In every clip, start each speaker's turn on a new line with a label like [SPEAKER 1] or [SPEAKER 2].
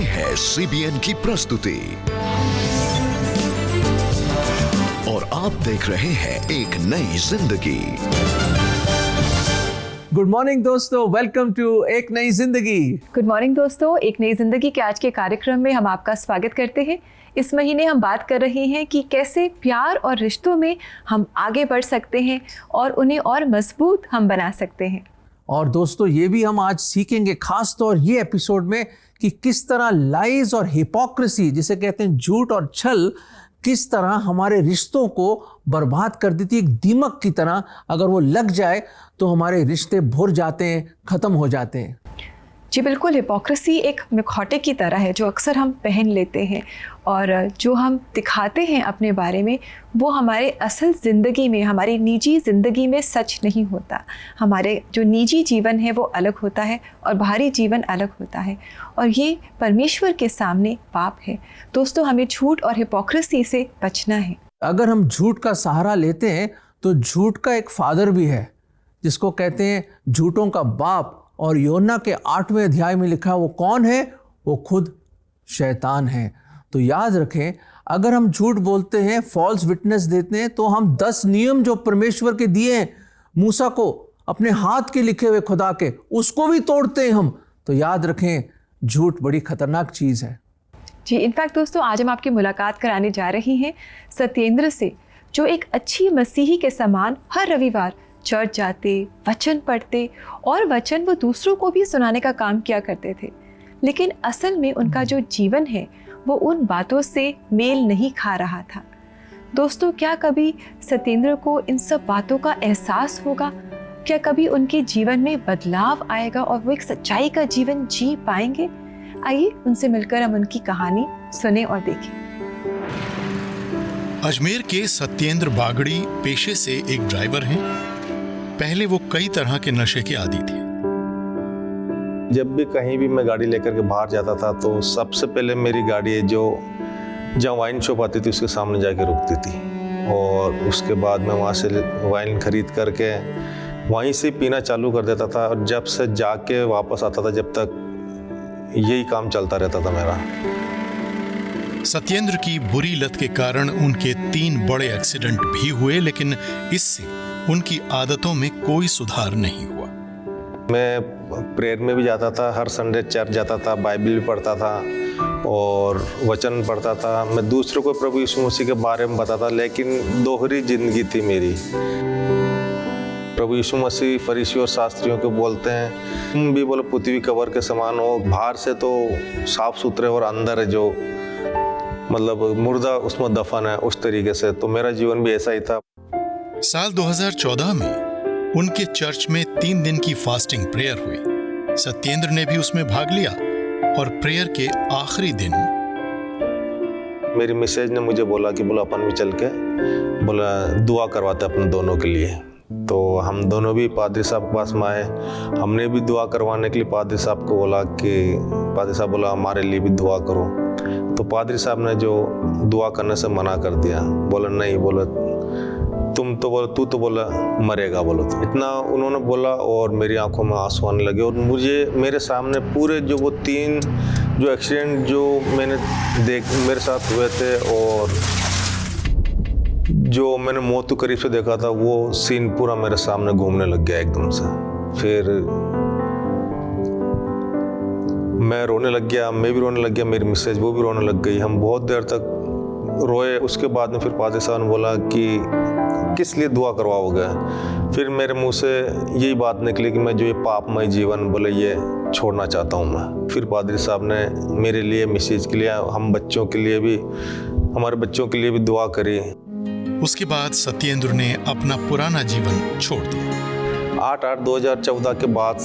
[SPEAKER 1] है सीबीएन की प्रस्तुति और आप देख रहे हैं एक नई जिंदगी।
[SPEAKER 2] गुड मॉर्निंग दोस्तों, वेलकम टू एक नई जिंदगी।
[SPEAKER 3] गुड मॉर्निंग दोस्तों, एक नई जिंदगी के आज के कार्यक्रम में हम आपका स्वागत करते हैं। इस महीने हम बात कर रहे हैं कि कैसे प्यार और रिश्तों में हम आगे बढ़ सकते हैं और उन्हें और मजबूत हम बना सकते हैं।
[SPEAKER 2] और दोस्तों ये भी हम आज सीखेंगे खास तौर ये एपिसोड में कि किस तरह लाइज और हिपोक्रेसी, जिसे कहते हैं झूठ और छल, किस तरह हमारे रिश्तों को बर्बाद कर देती है। एक दीमक की तरह अगर वो लग जाए तो हमारे रिश्ते भुर जाते हैं, ख़त्म हो जाते हैं।
[SPEAKER 3] जी बिल्कुल, हिपोक्रेसी एक मुखौटे की तरह है जो अक्सर हम पहन लेते हैं और जो हम दिखाते हैं अपने बारे में वो हमारे असल ज़िंदगी में, हमारी निजी ज़िंदगी में सच नहीं होता। हमारे जो निजी जीवन है वो अलग होता है और बाहरी जीवन अलग होता है और ये परमेश्वर के सामने पाप है। दोस्तों, हमें झूठ और हिपोक्रेसी से बचना है।
[SPEAKER 2] अगर हम झूठ का सहारा लेते हैं तो झूठ का एक फादर भी है जिसको कहते हैं झूठों का बाप, और योना के 8वें अध्याय में लिखा वो कौन है? वो खुद शैतान है। तो याद रखें, अगर हम झूठ बोलते हैं, फॉल्स विटनेस देते हैं, तो हम 10 नियम जो परमेश्वर के दिए हैं मूसा को, अपने हाथ के लिखे हुए खुदा के, उसको भी तोड़ते हैं हम। तो याद रखें, झूठ बड़ी खतरनाक चीज़ है।
[SPEAKER 3] जी, इनफैक्ट दोस्तों, आज हम आपकी मुलाकात कराने जा रही हैं सत्येंद्र से, जो एक अच्छी मसीही के समान हर रविवार चर्च जाते, वचन पढ़ते और वचन वो दूसरों को भी सुनाने का काम किया करते थे। लेकिन असल में उनका जो जीवन है वो उन बातों से मेल नहीं खा रहा था। दोस्तों, क्या कभी सत्येंद्र को इन सब बातों का एहसास होगा? क्या कभी उनके जीवन में बदलाव आएगा और वो एक सच्चाई का जीवन जी पाएंगे? आइए उनसे मिलकर हम उनकी कहानी सुने और देखें।
[SPEAKER 4] अजमेर के सत्येंद्र बागड़ी पेशे से एक ड्राइवर हैं। पहले वो कई तरह के नशे के आदी थे।
[SPEAKER 5] जब भी कहीं भी मैं गाड़ी लेकर के बाहर जाता था तो सबसे पहले मेरी गाड़ी है जो जहाँ वाइन शॉप आती थी उसके सामने जाके रुकती थी और उसके बाद मैं वहाँ से वाइन खरीद करके वहीं से पीना चालू कर देता था और जब से जाके वापस आता था जब तक यही काम चलता रहता था मेरा।
[SPEAKER 4] सत्येंद्र की बुरी लत के कारण उनके 3 बड़े एक्सीडेंट भी हुए, लेकिन इससे उनकी आदतों में कोई सुधार नहीं हुआ।
[SPEAKER 5] मैं प्रेयर में भी जाता था, हर संडे चर्च जाता था, बाइबल भी पढ़ता था और वचन पढ़ता था। मैं दूसरों को प्रभु यीशु मसीह के बारे में बताता, लेकिन दोहरी जिंदगी थी मेरी। प्रभु यीशु मसीह फरीसी और शास्त्रियों को बोलते हैं, तुम भी बोलो पृथ्वी कवर के समान हो, बाहर से तो साफ सुथरे और अंदर है जो मतलब मुर्दा उसमें दफन है, उस तरीके से। तो मेरा जीवन भी ऐसा ही था।
[SPEAKER 4] साल 2014 में उनके चर्च में 3 दिन की फास्टिंग प्रेयर हुई। सत्येंद्र ने भी उसमें भाग लिया और प्रेयर के आखिरी दिन
[SPEAKER 5] मेरी मिसेज ने मुझे बोला कि बोला अपन भी चल के बोला दुआ करवाते अपने दोनों के लिए। तो हम दोनों भी पादरी साहब के पास में आए। हमने भी दुआ करवाने के लिए पादरी साहब को बोला कि पादरी साहब बोला हमारे लिए भी दुआ करो। तो पादरी साहब ने जो दुआ करने से मना कर दिया, बोला नहीं, बोला तू तो बोला मरेगा, बोलो। तो इतना उन्होंने बोला और मेरी आंखों में आंसू आने लगे और मुझे मेरे सामने पूरे जो वो 3 जो एक्सीडेंट जो मैंने मेरे साथ हुए थे और जो मैंने मौत को करीब से देखा था, वो सीन पूरा मेरे सामने घूमने लग गया एकदम से। फिर मैं रोने लग गया, मैं भी रोने लग गया, मेरी मिसेज वो भी रोने लग गई। हम बहुत देर तक रोए। उसके बाद में फिर पादरी साहब ने बोला कि किस लिए दुआ करवाओगे? फिर मेरे मुंह से यही बात निकली कि मैं जो ये पापमय जीवन बोले ये छोड़ना चाहता हूँ मैं। फिर पादरी साहब ने मेरे लिए, मिसेज के लिए, हम बच्चों के लिए भी, हमारे बच्चों के लिए भी दुआ करी।
[SPEAKER 4] उसके बाद सत्येंद्र ने अपना पुराना जीवन छोड़ दिया।
[SPEAKER 5] 8/8/2014 के बाद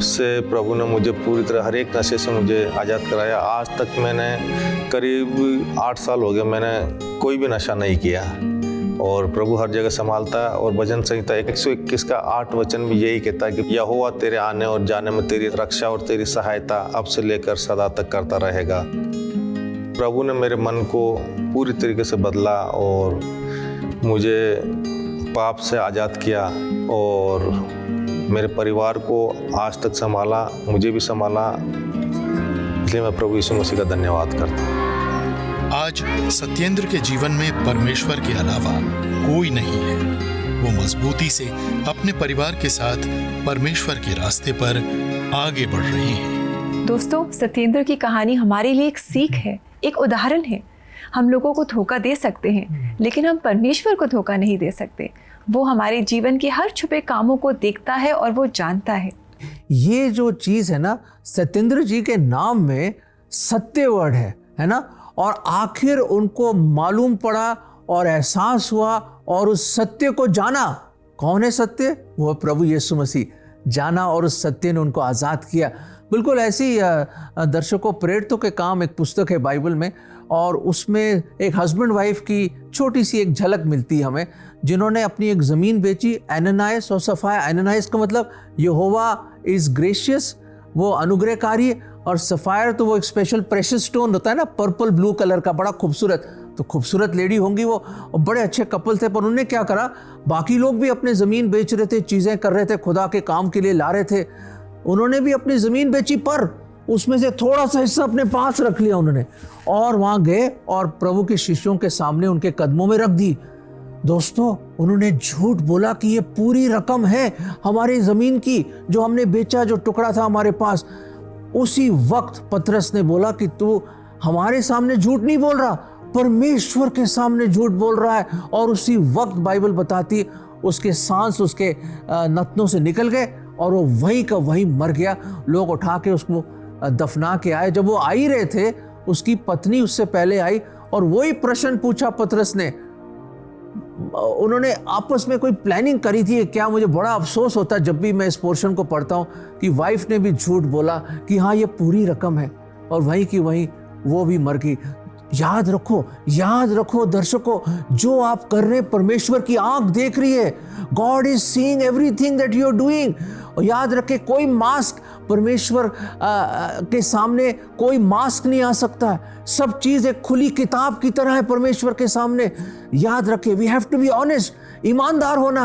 [SPEAKER 5] से प्रभु ने मुझे पूरी तरह हर एक नशे से मुझे आज़ाद कराया। आज तक मैंने करीब 8 साल हो गए मैंने कोई भी नशा नहीं किया और प्रभु हर जगह संभालता है। और भजन संहिता 121 का 8 वचन भी यही कहता है कि यहोवा तेरे आने और जाने में तेरी रक्षा और तेरी सहायता अब से लेकर सदा तक करता रहेगा। प्रभु ने मेरे मन को पूरी तरीके से बदला और मुझे पाप से आज़ाद किया और मेरे परिवार को आज तक संभाला, मुझे भी संभाला। इसलिए मैं प्रभु यीशु मसीह का धन्यवाद करता हूँ।
[SPEAKER 4] आज सत्येंद्र के जीवन में परमेश्वर के अलावा कोई नहीं है। वो मजबूती से अपने परिवार के साथ परमेश्वर के रास्ते पर आगे बढ़ रहे हैं।
[SPEAKER 3] दोस्तों, सत्येंद्र की कहानी हमारे लिए एक सीख है, एक उदाहरण है। हम लोगों को धोखा दे सकते हैं, लेकिन हम परमेश्वर को धोखा नहीं दे सकते। वो हमारे जीवन के हर छुपे कामों को देखता है और वो जानता है।
[SPEAKER 2] ये जो चीज़ है ना, सत्येंद्र जी के नाम में सत्य वर्ड है ना। और आखिर उनको मालूम पड़ा और एहसास हुआ और उस सत्य को जाना। कौन है सत्य? वो प्रभु यीशु मसीह। जाना और उस सत्य ने उनको आज़ाद किया। बिल्कुल ऐसी दर्शकों, प्रेरितों के काम एक पुस्तक है बाइबल में, और उसमें एक हस्बैंड वाइफ की छोटी सी एक झलक मिलती है हमें, जिन्होंने अपनी एक ज़मीन बेची, एनानियास और सफाया। एनानियास का मतलब यहोवा इज़ ग्रेशियस, वो अनुग्रहकारी, और सफायर तो वो एक स्पेशल प्रेशियस स्टोन होता है ना, पर्पल ब्लू कलर का, बड़ा खूबसूरत। तो खूबसूरत लेडी होंगी वो, और बड़े अच्छे कपल थे। पर उन्होंने क्या करा, बाकी लोग भी अपने ज़मीन बेच रहे थे, चीज़ें कर रहे थे, खुदा के काम के लिए ला रहे थे। उन्होंने भी अपनी ज़मीन बेची, पर उसमें से थोड़ा सा हिस्सा अपने पास रख लिया उन्होंने, और वहाँ गए और प्रभु के शिष्यों के सामने उनके कदमों में रख दी। दोस्तों, उन्होंने झूठ बोला कि ये पूरी रकम है हमारी ज़मीन की, जो हमने बेचा, जो टुकड़ा था हमारे पास। उसी वक्त पतरस ने बोला कि तू हमारे सामने झूठ नहीं बोल रहा, परमेश्वर के सामने झूठ बोल रहा है। और उसी वक्त बाइबल बताती उसके सांस उसके नथनों से निकल गए और वो वहीं का वहीं मर गया। लोग उठा के उसको दफना के आए। जब वो आ ही रहे थे, उसकी पत्नी उससे पहले आई और वही प्रश्न पूछा पतरस ने। उन्होंने आपस में कोई प्लानिंग करी थी क्या? मुझे बड़ा अफसोस होता है जब भी मैं इस पोर्शन को पढ़ता हूँ कि वाइफ ने भी झूठ बोला कि हाँ ये पूरी रकम है, और वहीं की वहीं वो भी मर गई। याद रखो दर्शकों, जो आप कर रहे हैं परमेश्वर की आंख देख रही है। God is seeing everything that you are doing. और याद रखें, कोई मास्क परमेश्वर के सामने कोई मास्क नहीं आ सकता। सब चीज़ एक खुली किताब की तरह है परमेश्वर के सामने। याद रखें, we have to be honest, ईमानदार होना,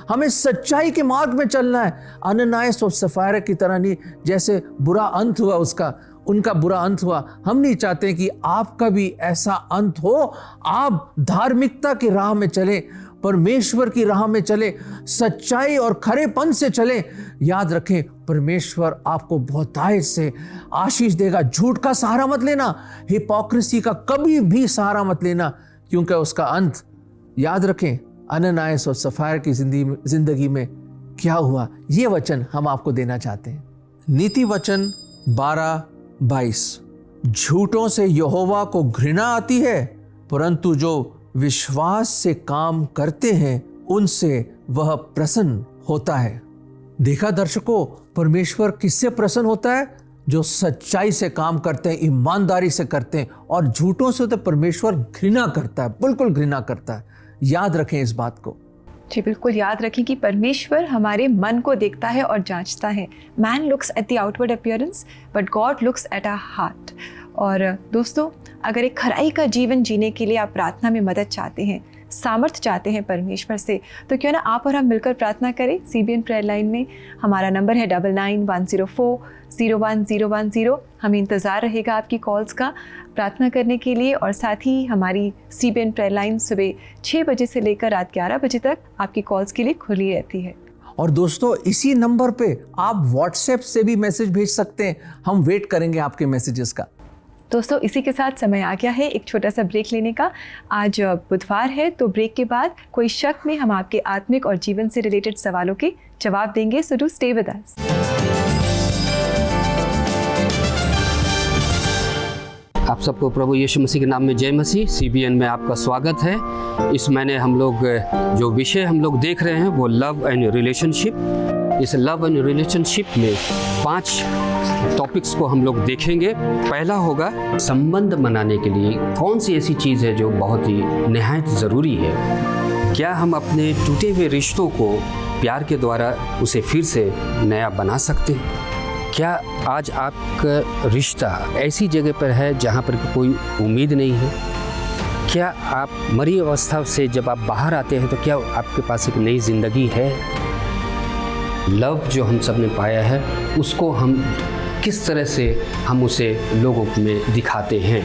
[SPEAKER 2] हमें सच्चाई के मार्ग में चलना है। अननायास और सफायर की तरह नहीं, जैसे बुरा अंत हुआ उनका बुरा अंत हुआ। हम नहीं चाहते कि आपका भी ऐसा अंत हो। आप धार्मिकता की राह में चलें, परमेश्वर की राह में चले, सच्चाई और खरेपन से चले। याद रखें, परमेश्वर आपको बहुतायत से आशीष देगा। झूठ का सहारा मत लेना, हिपोक्रेसी का कभी भी सहारा मत लेना, क्योंकि उसका अंत, याद रखें, अननायास और सफायर की जिंदगी में क्या हुआ, ये वचन हम आपको देना चाहते हैं। नीति वचन 12:22, झूठों से यहोवा को घृणा आती है, परंतु जो विश्वास से काम करते हैं उनसे वह प्रसन्न होता है। देखा दर्शकों, परमेश्वर किससे प्रसन्न होता है? जो सच्चाई से काम करते हैं, ईमानदारी से करते हैं। और झूठों से तो परमेश्वर घृणा करता है, बिल्कुल घृणा करता है। याद रखें इस बात को।
[SPEAKER 3] जी बिल्कुल, याद रखें कि परमेश्वर हमारे मन को देखता है और जांचता है। Man looks at the outward appearance, but God looks at our heart. और दोस्तों, अगर एक खराई का जीवन जीने के लिए आप प्रार्थना में मदद चाहते हैं, सामर्थ्य चाहते हैं परमेश्वर से, तो क्यों ना आप और हम मिलकर प्रार्थना करें। CBN प्रेयर लाइन में हमारा नंबर है 9910401010। हमें इंतज़ार रहेगा आपकी कॉल्स का प्रार्थना करने के लिए। और साथ ही हमारी CBN प्रेयर लाइन सुबह 6 बजे से लेकर रात 11 बजे तक आपकी कॉल्स के लिए खुली रहती है।
[SPEAKER 2] और दोस्तों, इसी नंबर पे आप व्हाट्सएप से भी मैसेज भेज सकते हैं। हम वेट करेंगे आपके मैसेजेस का।
[SPEAKER 3] दोस्तों, इसी के साथ समय आ गया है एक छोटा सा ब्रेक लेने का। आज बुधवार है, तो ब्रेक के बाद कोई शक में हम आपके आत्मिक और जीवन से रिलेटेड सवालों के जवाब देंगे। So do stay with us.
[SPEAKER 6] आप सबको प्रभु यीशु मसीह के नाम में जय मसीह। CBN में आपका स्वागत है। इस महीने हम लोग जो विषय हम लोग देख रहे हैं वो लव एंड रिलेशनशिप। इस लव एंड रिलेशनशिप में 5 टॉपिक्स को हम लोग देखेंगे। पहला होगा संबंध बनाने के लिए कौन सी ऐसी चीज़ है जो बहुत ही निहायत ज़रूरी है। क्या हम अपने टूटे हुए रिश्तों को प्यार के द्वारा उसे फिर से नया बना सकते हैं? क्या आज आपका रिश्ता ऐसी जगह पर है जहाँ पर कोई उम्मीद नहीं है? क्या आप मरी अवस्था से जब आप बाहर आते हैं तो क्या आपके पास एक नई ज़िंदगी है? लव जो हम सब ने पाया है उसको हम किस तरह से हम उसे लोगों में दिखाते हैं।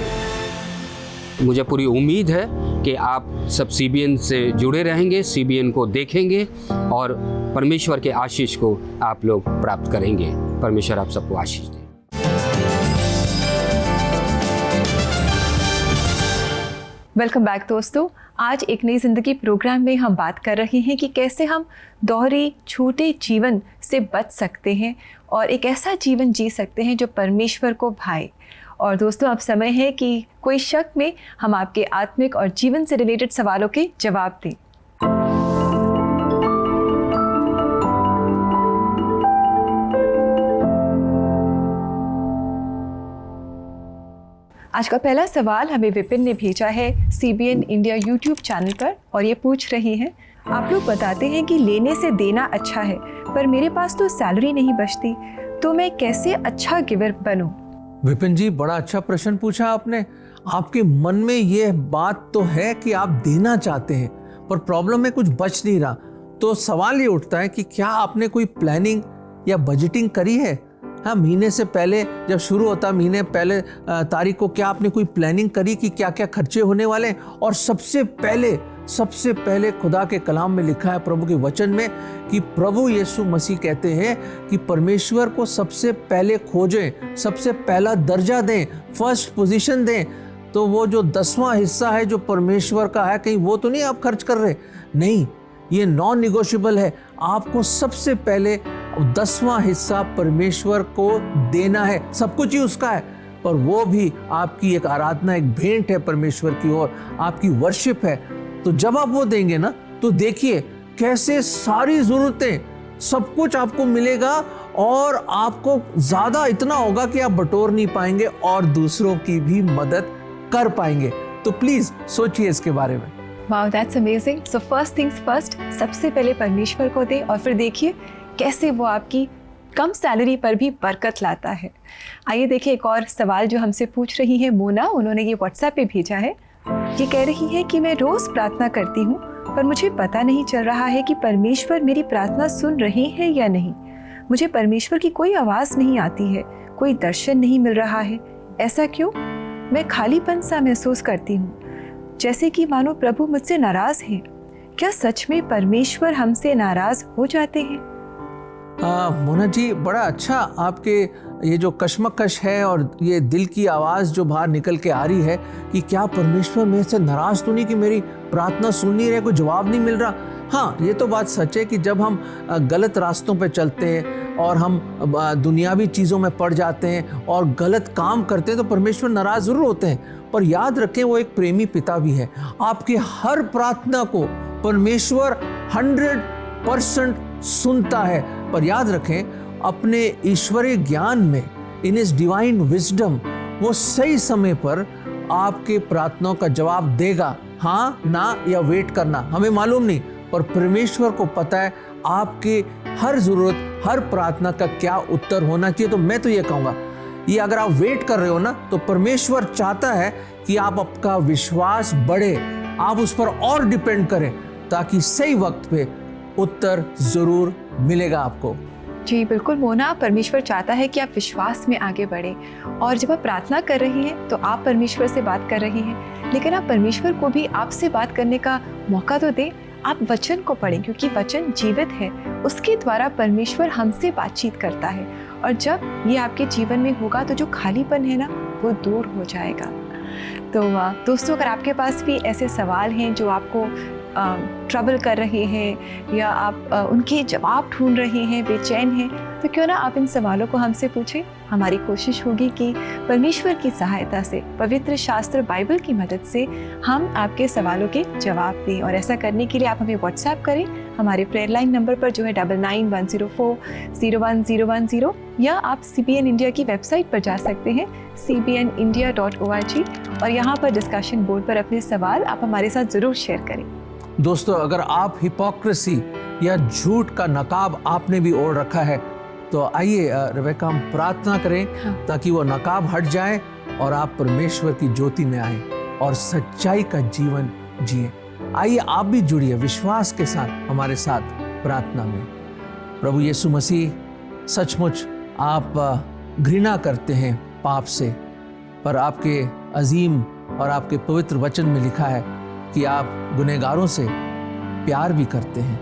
[SPEAKER 6] मुझे पूरी उम्मीद है कि आप सब CBN से जुड़े रहेंगे, CBN को देखेंगे और परमेश्वर के आशीष को आप लोग प्राप्त करेंगे। परमेश्वर आप सबको आशीष दे।
[SPEAKER 3] वेलकम बैक दोस्तों। आज एक नई ज़िंदगी प्रोग्राम में हम बात कर रहे हैं कि कैसे हम दोहरे छोटे जीवन से बच सकते हैं और एक ऐसा जीवन जी सकते हैं जो परमेश्वर को भाए। और दोस्तों, अब समय है कि कोई शक में हम आपके आत्मिक और जीवन से रिलेटेड सवालों के जवाब दें। आज का पहला सवाल हमें विपिन ने भेजा है CBN इंडिया YouTube चैनल पर और ये पूछ रही हैं, आप लोग बताते हैं कि लेने से देना अच्छा है, पर मेरे पास तो सैलरी नहीं बचती, तो मैं कैसे अच्छा गिवर बनूं?
[SPEAKER 2] विपिन जी, बड़ा अच्छा प्रश्न पूछा आपने। आपके मन में ये बात तो है कि आप देना चाहते हैं, पर प्रॉब्लम में कुछ बच नहीं रहा। तो सवाल ये उठता है कि क्या आपने कोई प्लानिंग या बजटिंग करी है? हाँ, महीने से पहले जब शुरू होता, महीने पहले तारीख को क्या आपने कोई प्लानिंग करी कि क्या क्या खर्चे होने वाले हैं? और सबसे पहले खुदा के कलाम में लिखा है, प्रभु के वचन में, कि प्रभु यीशु मसीह कहते हैं कि परमेश्वर को सबसे पहले खोजें, सबसे पहला दर्जा दें, फर्स्ट पोजीशन दें। तो वो जो 10वां हिस्सा है जो परमेश्वर का है, कहीं वो तो नहीं आप खर्च कर रहे? नहीं, ये नॉन निगोशिएबल है। आपको सबसे पहले 10वां हिस्सा परमेश्वर को देना है। सब कुछ ही उसका है, पर वो भी आपकी एक आराधना, एक भेंट है परमेश्वर की ओर, आपकी वर्शिप है। तो जब आप वो देंगे ना, तो देखिए कैसे सारी जरूरतें, सब कुछ आपको मिलेगा और आपको ज्यादा इतना होगा कि आप बटोर नहीं पाएंगे और दूसरों की भी मदद कर पाएंगे। तो प्लीज सोचिए इसके बारे में।
[SPEAKER 3] Wow, that's amazing. So first things first, सबसे पहले परमेश्वर को दें और फिर देखिए कैसे वो आपकी कम सैलरी पर भी बरकत लाता है। आइए देखिए एक और सवाल जो हमसे पूछ रही है मोना। उन्होंने ये WhatsApp पे भेजा है। ये कह रही है कि मैं रोज़ प्रार्थना करती हूँ, पर मुझे पता नहीं चल रहा है कि परमेश्वर मेरी प्रार्थना सुन रहे हैं या नहीं। मुझे परमेश्वर की कोई आवाज़ नहीं आती है, कोई दर्शन नहीं मिल रहा है। ऐसा क्यों? मैं खालीपन सा महसूस करती हूँ, जैसे कि मानो प्रभु मुझसे नाराज़ हैं। क्या सच में परमेश्वर हमसे नाराज़ हो जाते हैं?
[SPEAKER 2] मोना जी, बड़ा अच्छा आपके ये जो कश्मकश है और ये दिल की आवाज़ जो बाहर निकल के आ रही है कि क्या परमेश्वर मेरे से नाराज़ तो नहीं कि मेरी प्रार्थना सुन नहीं रहे, कोई जवाब नहीं मिल रहा। हाँ, ये तो बात सच है कि जब हम गलत रास्तों पे चलते हैं और हम दुनियावी चीज़ों में पड़ जाते हैं और गलत काम करते हैं तो परमेश्वर नाराज़ ज़रूर होते हैं। पर याद रखें, वो एक प्रेमी पिता भी है। आपकी हर प्रार्थना को परमेश्वर 100% सुनता है। पर याद रखें, अपने ईश्वरीय ज्ञान में, इन इस डिवाइन विजडम, वो सही समय पर आपके प्रार्थनाओं का जवाब देगा। हाँ, ना या वेट करना हमें मालूम नहीं, पर परमेश्वर को पता है आपके हर जरूरत, हर प्रार्थना का क्या उत्तर होना चाहिए। तो मैं तो ये कहूँगा, ये अगर आप वेट कर रहे हो ना, तो परमेश्वर चाहता है कि आप आपका विश्वास बढ़े, आप उस पर और डिपेंड करें, ताकि सही वक्त पे उत्तर जरूर मिलेगा आपको।
[SPEAKER 3] जी बिल्कुल मोना, परमेश्वर चाहता है कि आप विश्वास में आगे बढ़ें। और जब आप प्रार्थना कर रही हैं तो आप परमेश्वर से बात कर रही हैं, लेकिन आप परमेश्वर को भी आपसे बात करने का मौका तो दें। आप वचन को पढ़ें, क्योंकि वचन जीवित है, उसके द्वारा परमेश्वर हमसे बातचीत करता है। और जब ये आपके जीवन में होगा तो जो खालीपन है ना, वो दूर हो जाएगा। तो दोस्तों, अगर आपके पास भी ऐसे सवाल हैं जो आपको ट्रबल कर रहे हैं या आप उनके जवाब ढूंढ रहे हैं, बेचैन हैं, तो क्यों ना आप इन सवालों को हमसे पूछें। हमारी कोशिश होगी कि परमेश्वर की सहायता से, पवित्र शास्त्र बाइबल की मदद से हम आपके सवालों के जवाब दें। और ऐसा करने के लिए आप हमें WhatsApp करें हमारे प्रेयर लाइन नंबर पर जो है 9910401010, या आप CBN इंडिया की वेबसाइट पर जा सकते हैं cbnindia.org, और यहाँ पर डिस्कशन बोर्ड पर अपने सवाल आप हमारे साथ ज़रूर शेयर करें।
[SPEAKER 2] दोस्तों, अगर आप हिपोक्रेसी या झूठ का नकाब आपने भी ओढ़ रखा है, तो आइए रेबेका, हम प्रार्थना करें ताकि वो नकाब हट जाए और आप परमेश्वर की ज्योति में आए और सच्चाई का जीवन जिए। आइए आप भी जुड़िए विश्वास के साथ हमारे साथ प्रार्थना में। प्रभु यीशु मसीह, सचमुच आप घृणा करते हैं पाप से, पर आपके अजीम और आपके पवित्र वचन में लिखा है कि आप गुनहगारों से प्यार भी करते हैं।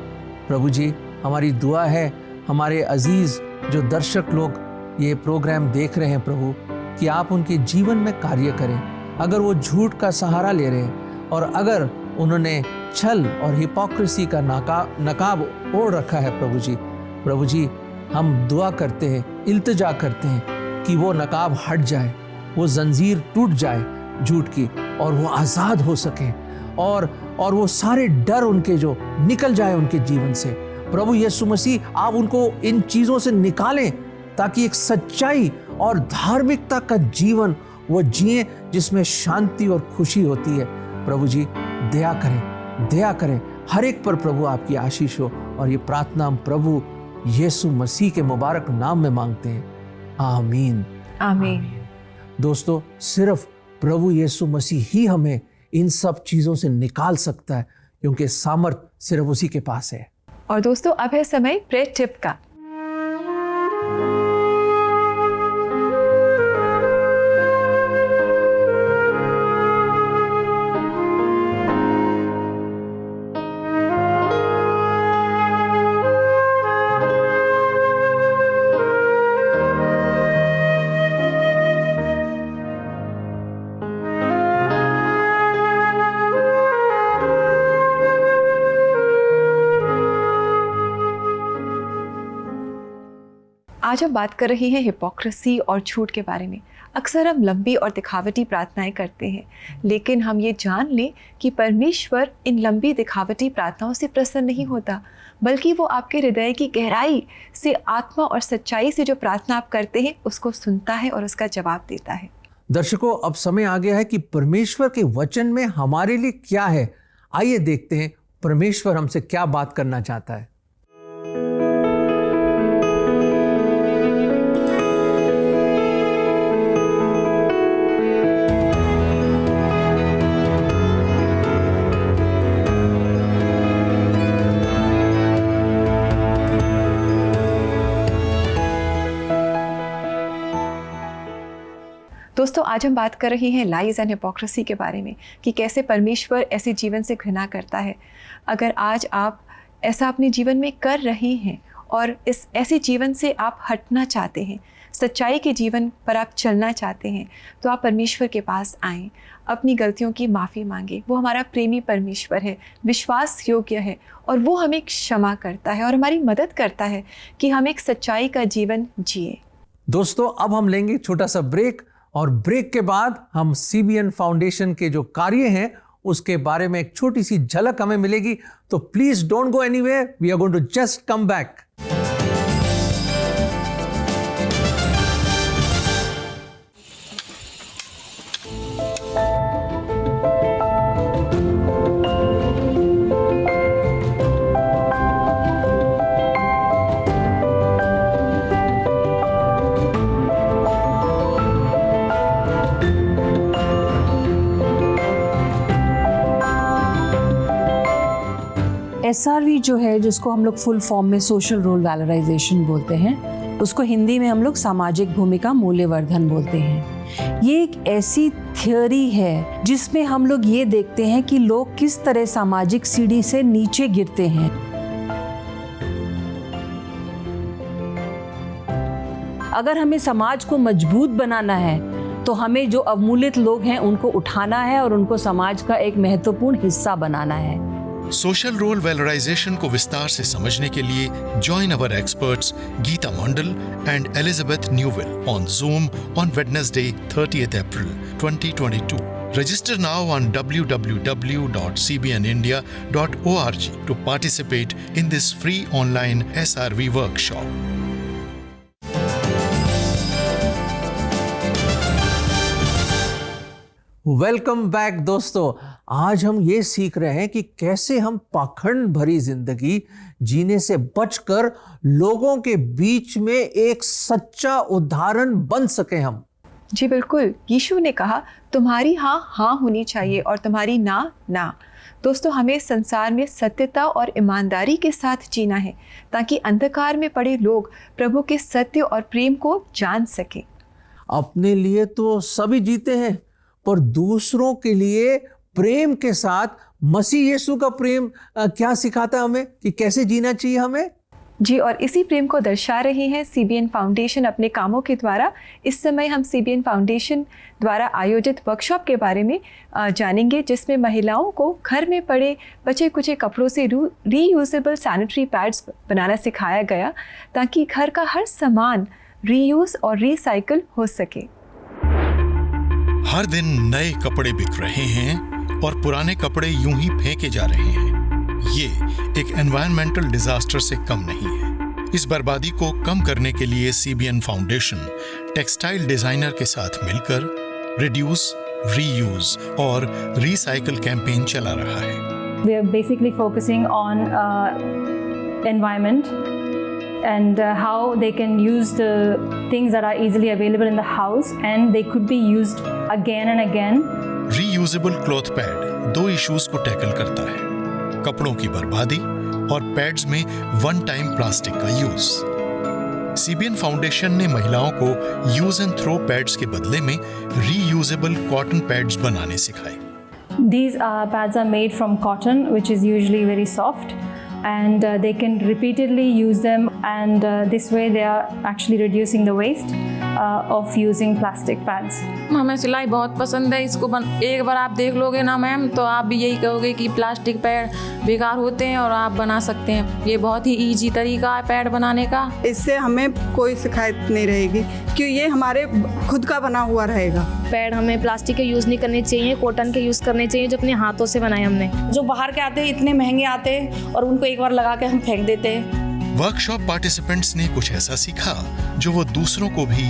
[SPEAKER 2] प्रभु जी, हमारी दुआ है हमारे अजीज जो दर्शक लोग ये प्रोग्राम देख रहे हैं प्रभु, कि आप उनके जीवन में कार्य करें। अगर वो झूठ का सहारा ले रहे हैं और अगर उन्होंने छल और हिपोक्रेसी का नकाब ओढ़ रखा है प्रभु जी हम दुआ करते हैं, इल्तिजा करते हैं कि वो नकाब हट जाए, वो जंजीर टूट जाए झूठ की, और वो आज़ाद हो सके, और वो सारे डर उनके जो निकल जाए उनके जीवन से। प्रभु यीशु मसीह, आप उनको इन चीज़ों से निकालें ताकि एक सच्चाई और धार्मिकता का जीवन वो जिए जिसमें शांति और खुशी होती है। प्रभु जी दया करें हर एक पर प्रभु, आपकी आशीष हो। और ये प्रार्थना हम प्रभु यीशु मसीह के मुबारक नाम में मांगते हैं, आमीन
[SPEAKER 3] आमीन।
[SPEAKER 2] दोस्तों, सिर्फ प्रभु यीशु मसीह ही हमें इन सब चीज़ों से निकाल सकता है, क्योंकि सामर्थ सिर्फ उसी के पास है।
[SPEAKER 3] और दोस्तों, अब है समय प्रेयर टिप का। आज हम बात कर रहे हैं हिपोक्रेसी और झूठ के बारे में। अक्सर हम लंबी और दिखावटी प्रार्थनाएं करते हैं, लेकिन हम ये जान लें कि परमेश्वर इन लंबी दिखावटी प्रार्थनाओं से प्रसन्न नहीं होता, बल्कि वो आपके हृदय की गहराई से, आत्मा और सच्चाई से जो प्रार्थना आप करते हैं उसको सुनता है और उसका जवाब देता है।
[SPEAKER 2] दर्शकों, अब समय आ गया है कि परमेश्वर के वचन में हमारे लिए क्या है। आइए देखते हैं परमेश्वर हमसे क्या बात करना चाहता है।
[SPEAKER 3] दोस्तों, आज हम बात कर रहे हैं लाइज एंड हिपोक्रेसी के बारे में, कि कैसे परमेश्वर ऐसे जीवन से घृणा करता है। अगर आज आप ऐसा अपने जीवन में कर रहे हैं और इस ऐसे जीवन से आप हटना चाहते हैं, सच्चाई के जीवन पर आप चलना चाहते हैं, तो आप परमेश्वर के पास आएँ, अपनी गलतियों की माफ़ी मांगे। वो हमारा प्रेमी परमेश्वर है, विश्वास योग्य है, और वो हमें क्षमा करता है और हमारी मदद करता है कि हम एक सच्चाई का जीवन जिए।
[SPEAKER 2] दोस्तों, अब हम लेंगे छोटा सा ब्रेक, और ब्रेक के बाद हम CBN फाउंडेशन के जो कार्य हैं उसके बारे में एक छोटी सी झलक हमें मिलेगी। तो please don't go anywhere, we are going to just come back.
[SPEAKER 7] SRV जो है, जिसको हम लोग फुल फॉर्म में सोशल रोल वैलोराइजेशन बोलते हैं, उसको हिंदी में हम लोग सामाजिक भूमिका मूल्यवर्धन बोलते हैं। ये एक ऐसी थियोरी है जिसमें हम लोग ये देखते हैं कि लोग किस तरह सामाजिक सीढ़ी से नीचे गिरते हैं। अगर हमें समाज को मजबूत बनाना है तो हमें जो अवमूल्यित लोग हैं उनको उठाना है और उनको समाज का एक महत्वपूर्ण हिस्सा बनाना है।
[SPEAKER 4] सोशल रोल वैलोराइजेशन को विस्तार से समझने के लिए join our experts Geeta Mandal and Elizabeth Newell on Zoom on Wednesday 30th April 2022. Register now on www.cbnindia.org to participate in this free online SRV workshop.
[SPEAKER 2] Welcome back दोस्तों। आज हम ये सीख रहे हैं कि कैसे हम पाखंड भरी जिंदगी जीने से बचकर लोगों के बीच में एक सच्चा उदाहरण बन सके हम।
[SPEAKER 3] जी बिल्कुल, यीशु ने कहा तुम्हारी हाँ हाँ होनी चाहिए और तुम्हारी ना ना। दोस्तों, हमें इस संसार में सत्यता और ईमानदारी के साथ जीना है ताकि अंधकार में पड़े लोग प्रभु के सत्य और प्रेम को जान सकें।
[SPEAKER 2] अपने लिए तो सभी जीते हैं, पर दूसरों के लिए प्रेम के साथ मसीह यीशु का प्रेम क्या सिखाता है हमें कि कैसे जीना चाहिए हमें।
[SPEAKER 3] जी, और इसी प्रेम को दर्शा रही हैं सीबीएन फाउंडेशन अपने कामों के द्वारा। इस समय हम सीबीएन फाउंडेशन द्वारा आयोजित वर्कशॉप के बारे में जानेंगे, जिसमें महिलाओं को घर में पड़े बचे कुचे कपड़ों से रीयूजेबल सैनिटरी पैड्स बनाना सिखाया गया ताकि घर का हर सामान रीयूज और रीसाइकिल हो सके।
[SPEAKER 4] हर दिन नए कपड़े बिक रहे हैं और पुराने कपड़े यूं ही फेंके जा रहे हैं। ये एक एनवायरमेंटल डिजास्टर से कम नहीं है। इस बर्बादी को कम करने के लिए सीबीएन फाउंडेशन टेक्सटाइल डिजाइनर के साथ मिलकर रिड्यूस, रीयूज और रीसाइकिल कैंपेन चला रहा है।
[SPEAKER 8] We are basically focusing on environment and how they can use the things that are easily available in the house and they could be used again and again.
[SPEAKER 4] Reusable cloth pad 2 issues को tackle करता है: कपड़ों की बर्बादी और pads में one time plastic का use. CBN foundation ने महिलाओं को यूज एंड थ्रो पैड्स के बदले में रीयूजेबल कॉटन पैड्स बनाने सिखाए।
[SPEAKER 8] These pads are made from cotton, which is usually very soft, and they can repeatedly use them, and this way they are actually reducing the waste of using plastic pads.
[SPEAKER 9] हमें सिलाई बहुत पसंद है। इसको एक बार आप देख लोगे ना मैम, तो आप भी यही कहोगे कि प्लास्टिक पैड बेकार होते हैं और आप बना सकते हैं। ये बहुत ही इजी तरीका है पैड बनाने का।
[SPEAKER 10] इससे हमें कोई शिकायत नहीं रहेगी कि ये हमारे खुद का बना हुआ रहेगा।
[SPEAKER 11] पैड हमें प्लास्टिक के यूज़ नहीं करने चाहिए, कॉटन के यूज़ करने चाहिए जो अपने हाथों से बनाए हमने।
[SPEAKER 12] जो बाहर के आते हैं इतने महंगे आते हैं और उनको एक बार लगा के हम फेंक देते हैं।
[SPEAKER 4] वर्कशॉप पार्टिसिपेंट्स ने कुछ ऐसा सीखा जो वो दूसरों को भी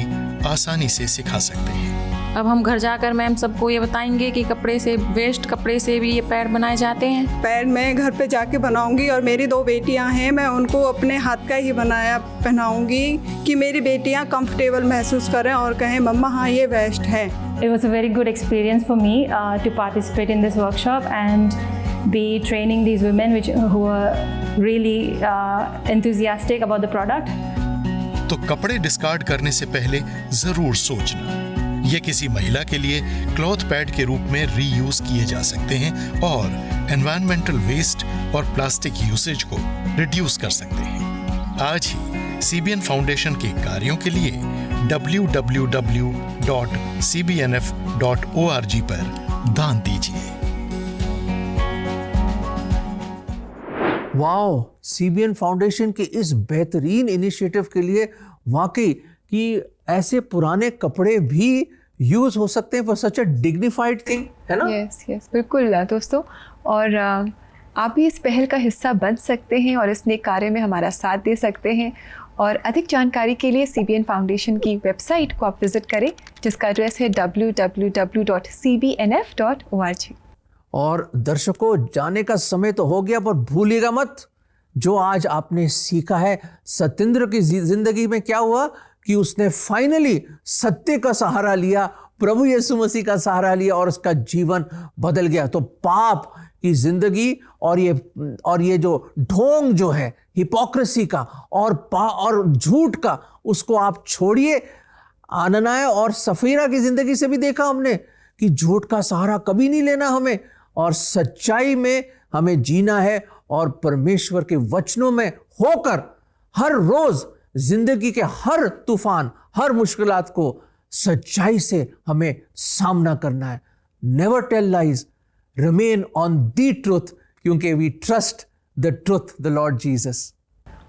[SPEAKER 4] आसानी से सिखा सकते हैं।
[SPEAKER 9] अब हम घर जाकर मैम सबको ये बताएंगे कि वेस्ट कपड़े से भी ये पैड बनाए जाते हैं।
[SPEAKER 10] पैड मैं घर पे जाके बनाऊंगी और मेरी 2 बेटियां हैं, मैं उनको अपने हाथ का ही बनाया पहनाऊंगी कि मेरी बेटियां कंफर्टेबल महसूस करें और कहें मम्मा हाँ ये बेस्ट है।
[SPEAKER 8] It was a very good experience for me to participate in this workshop and be training these women who are really enthusiastic about the product.
[SPEAKER 4] तो कपड़े डिस्कार्ड करने से पहले जरूर सोचना, ये किसी महिला के लिए क्लॉथ पैड के रूप में रीयूज किए जा सकते हैं और एनवायरमेंटल वेस्ट और प्लास्टिक यूसेज को रिड्यूस कर सकते हैं। आज ही सीबीएन फाउंडेशन के कार्यों के लिए www.cbnf.org पर दान दीजिए।
[SPEAKER 2] वाओ, सीबीएन फाउंडेशन के इस बेहतरीन इनिशिएटिव के लिए वाकई कि ऐसे पुराने कपड़े भी यूज हो सकते हैं for such a dignified thing, है ना?
[SPEAKER 3] यस, बिल्कुल दोस्तों। और आप भी इस पहल का हिस्सा बन सकते हैं और इस नेक कार्य में हमारा साथ दे सकते हैं। और अधिक जानकारी के लिए सीबीएन फाउंडेशन की वेबसाइट को आप विजिट करें, जिसका एड्रेस है www.cbnf.org।
[SPEAKER 2] और दर्शकों, जाने का समय तो हो गया, पर भूलिएगा मत जो आज आपने सीखा है। सत्येंद्र की जिंदगी में क्या हुआ कि उसने फाइनली सत्य का सहारा लिया, प्रभु यीशु मसीह का सहारा लिया और उसका जीवन बदल गया। तो पाप की जिंदगी और ये जो ढोंग जो है हिपोक्रेसी का और झूठ का, उसको आप छोड़िए। आनन्याह और सफीरा की जिंदगी से भी देखा हमने कि झूठ का सहारा कभी नहीं लेना हमें, और सच्चाई में हमें जीना है और परमेश्वर के वचनों में होकर हर रोज जिंदगी के हर तूफान, हर मुश्किलात को सच्चाई से हमें सामना करना है। Never tell lies, remain on the truth, क्योंकि we trust the truth, the Lord Jesus.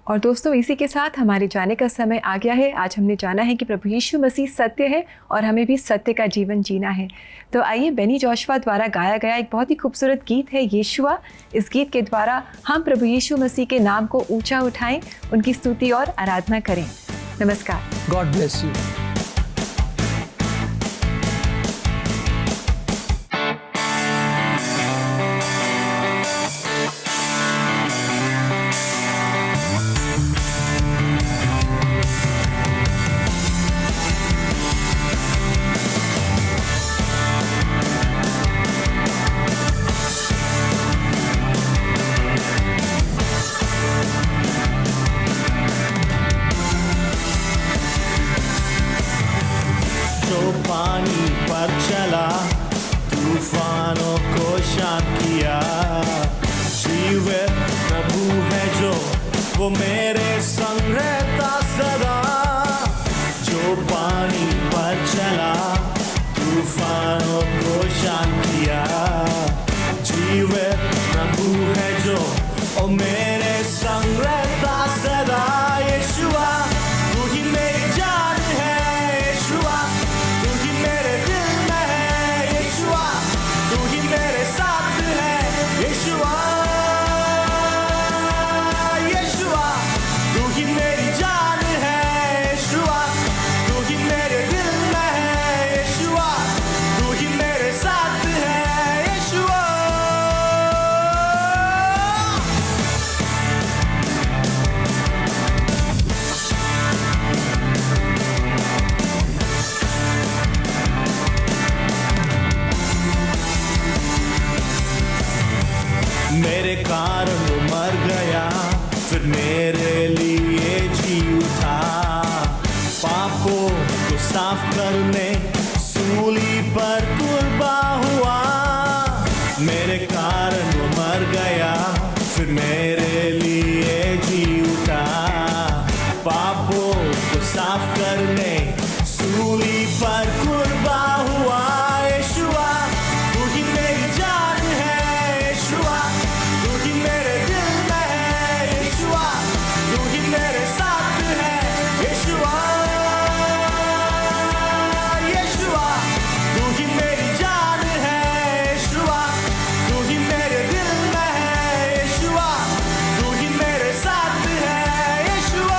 [SPEAKER 3] और दोस्तों, इसी के साथ हमारे जाने का समय आ गया है। आज हमने जाना है कि प्रभु यीशु मसीह सत्य है और हमें भी सत्य का जीवन जीना है। तो आइए, बेनी जोशुआ द्वारा गाया गया एक बहुत ही खूबसूरत गीत है यीशुआ। इस गीत के द्वारा हम प्रभु यीशु मसीह के नाम को ऊंचा उठाएं, उनकी स्तुति और आराधना करें। नमस्कार।
[SPEAKER 2] God bless you.
[SPEAKER 13] पर चला, तूफानों को शांत किया। जीवित प्रभु है जो, वो मेरे संग रहता सदा। जो पानी पर चला, तूफानों को शांत किया। जीवित प्रभु है जो, ओ मेरे संग रहता सदा। यीशुआ तू ही मेरी जान है, यीशुआ तू ही मेरे दिल में है, यीशुआ तू ही मेरे साथ है, यीशुआ यीशुआ तू ही मेरी जान है, यीशुआ तू ही मेरे दिल में है, यीशुआ तू ही मेरे साथ है, यीशुआ। मेरे कारण वो मर गया, फिर मेरे लिए जी उठा। पापों को साफ करने सूली पर कुर्बा हुआ। मेरे कारण वो मर गया, फिर मेरे लिए जी उठा। पापों को साफ करने सूली पर कुर्बा हुआ। यीशुआ तू ही मेरी जान है, यीशुआ तू ही मेरे दिल में है, यीशुआ तू ही मेरे साथ है, यीशुआ यीशुआ तू ही मेरी जान है, यीशुआ तू ही मेरे दिल में है, यीशुआ तू ही मेरे साथ है, यीशुआ।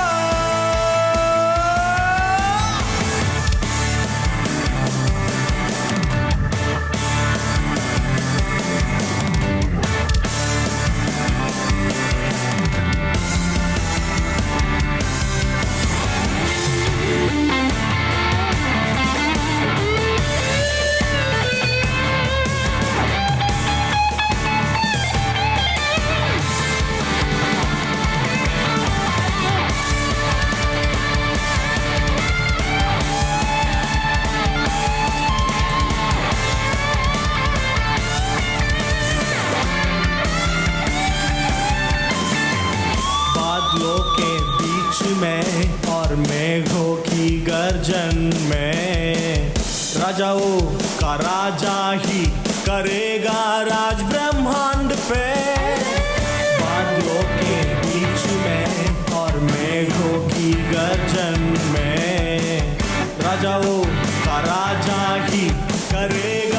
[SPEAKER 13] बादलों के बीच में और मेघों की गर्जन में, राजाओं का राजा ही करेगा राज ब्रह्मांड पे। बादलों के बीच में और मेघों की गर्जन में, राजाओं का राजा ही करेगा